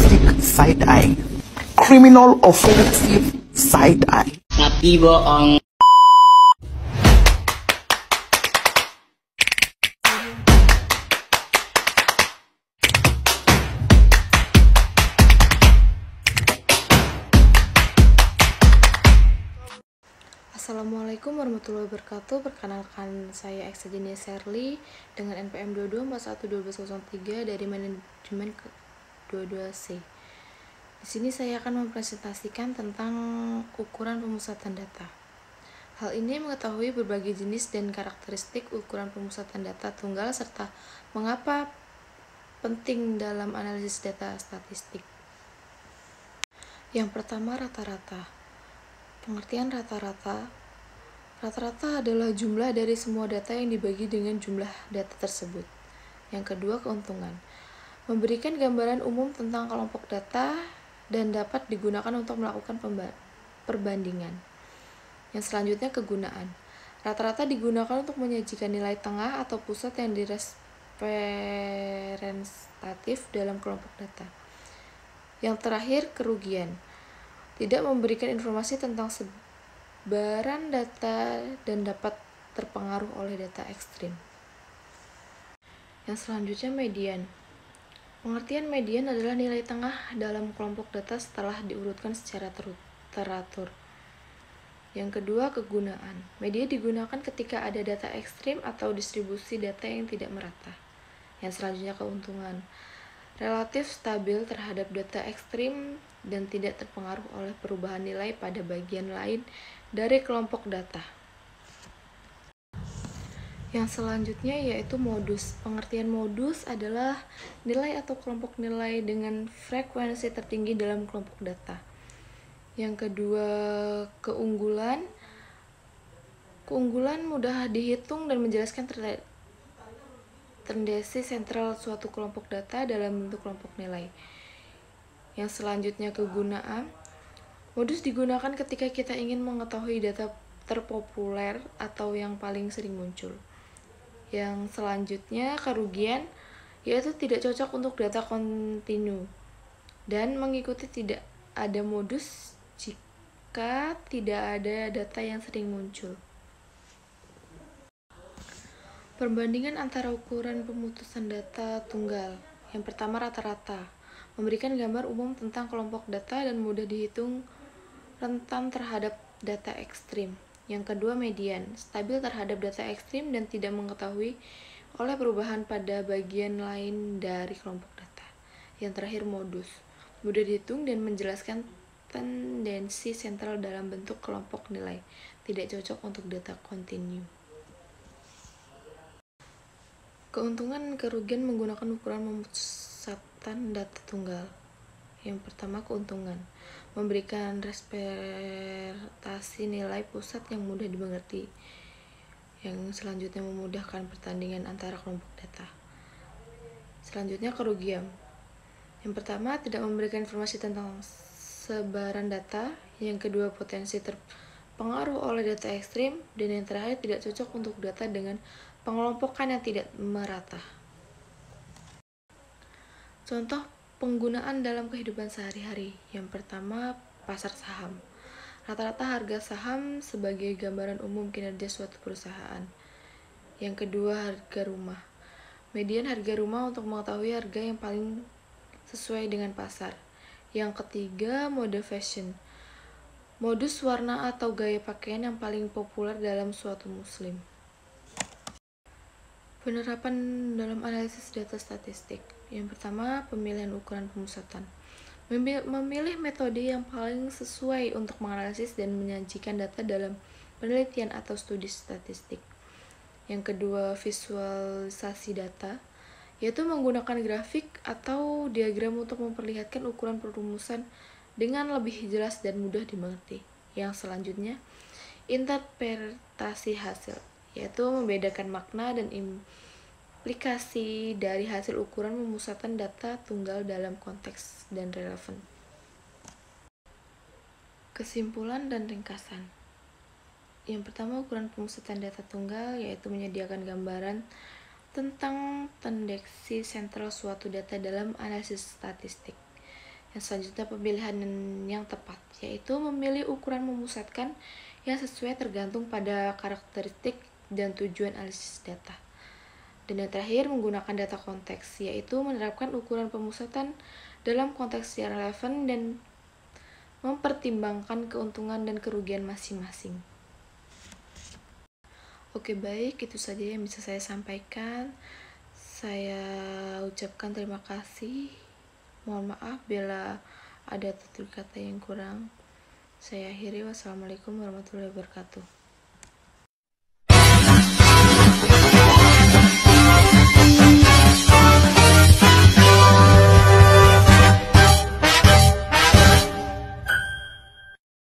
journalistic side-eye, criminal offensive side-eye. Tapi bohong. Assalamualaikum warahmatullahi wabarakatuh. Perkenalkan, saya Eksajeni Serly dengan NPM 22411203 dari Manajemen 22C. Di sini saya akan mempresentasikan tentang ukuran pemusatan data. Hal ini mengetahui berbagai jenis dan karakteristik ukuran pemusatan data tunggal serta mengapa penting dalam analisis data statistik. Yang pertama, rata-rata. Pengertian rata-rata adalah jumlah dari semua data yang dibagi dengan jumlah data tersebut. Yang kedua, keuntungan. Memberikan gambaran umum tentang kelompok data dan dapat digunakan untuk melakukan perbandingan. Yang selanjutnya, kegunaan. Rata-rata digunakan untuk menyajikan nilai tengah atau pusat yang direpresentatif dalam kelompok data. Yang terakhir, kerugian. Tidak memberikan informasi tentang sebaran data dan dapat terpengaruh oleh data ekstrim. Yang selanjutnya, median. Pengertian median adalah nilai tengah dalam kelompok data setelah diurutkan secara teratur. Yang kedua, kegunaan. Median digunakan ketika ada data ekstrim atau distribusi data yang tidak merata. Yang selanjutnya, keuntungan. Relatif stabil terhadap data ekstrim dan tidak terpengaruh oleh perubahan nilai pada bagian lain dari kelompok data. Yang selanjutnya yaitu modus. Pengertian modus adalah nilai atau kelompok nilai dengan frekuensi tertinggi dalam kelompok data. Yang kedua, keunggulan. Keunggulan mudah dihitung dan menjelaskan tendensi sentral suatu kelompok data dalam bentuk kelompok nilai. Yang selanjutnya, kegunaan. Modus digunakan ketika kita ingin mengetahui data terpopuler atau yang paling sering muncul. Yang selanjutnya, kerugian, yaitu tidak cocok untuk data kontinu dan mengikuti tidak ada modus jika tidak ada data yang sering muncul. Perbandingan antara ukuran pemutusan data tunggal. Yang pertama, rata-rata. Memberikan gambar umum tentang kelompok data dan mudah dihitung rentan terhadap data ekstrim. Yang kedua, median. Stabil terhadap data ekstrim dan tidak mengetahui oleh perubahan pada bagian lain dari kelompok data. Yang terakhir, modus. Mudah dihitung dan menjelaskan tendensi sentral dalam bentuk kelompok nilai. Tidak cocok untuk data kontinu. Keuntungan dan kerugian menggunakan ukuran pemusatan data tunggal. Yang pertama, keuntungan. Memberikan representasi nilai pusat yang mudah dimengerti. Yang selanjutnya, memudahkan pertandingan antara kelompok data. Selanjutnya, kerugian. Yang pertama, tidak memberikan informasi tentang sebaran data. Yang kedua, potensi terpengaruh oleh data ekstrim. Dan yang terakhir, tidak cocok untuk data dengan pengelompokan yang tidak merata. Contoh penggunaan dalam kehidupan sehari-hari. Yang pertama, pasar saham. Rata-rata harga saham sebagai gambaran umum kinerja suatu perusahaan. Yang kedua, harga rumah. Median harga rumah untuk mengetahui harga yang paling sesuai dengan pasar. Yang ketiga, mode fashion. Modus warna atau gaya pakaian yang paling populer dalam suatu muslim. Penerapan dalam analisis data statistik. Yang pertama, pemilihan ukuran pemusatan. Memilih metode yang paling sesuai untuk menganalisis dan menyajikan data dalam penelitian atau studi statistik. Yang kedua, visualisasi data, yaitu menggunakan grafik atau diagram untuk memperlihatkan ukuran perumusan dengan lebih jelas dan mudah dimengerti. Yang selanjutnya, interpretasi hasil, yaitu membedakan makna dan implikasi dari hasil ukuran pemusatan data tunggal dalam konteks dan relevan. Kesimpulan dan ringkasan. Yang pertama, ukuran pemusatan data tunggal yaitu menyediakan gambaran tentang tendensi sentral suatu data dalam analisis statistik. Yang selanjutnya pemilihan yang tepat, yaitu memilih ukuran memusatkan yang sesuai tergantung pada karakteristik dan tujuan analisis data. Dan yang terakhir, menggunakan data konteks, yaitu menerapkan ukuran pemusatan dalam konteks yang relevan dan mempertimbangkan keuntungan dan kerugian masing-masing. Oke, baik, itu saja yang bisa saya sampaikan. Saya ucapkan terima kasih. Mohon maaf bila ada tutur kata yang kurang. Saya akhiri. Wassalamualaikum warahmatullahi wabarakatuh.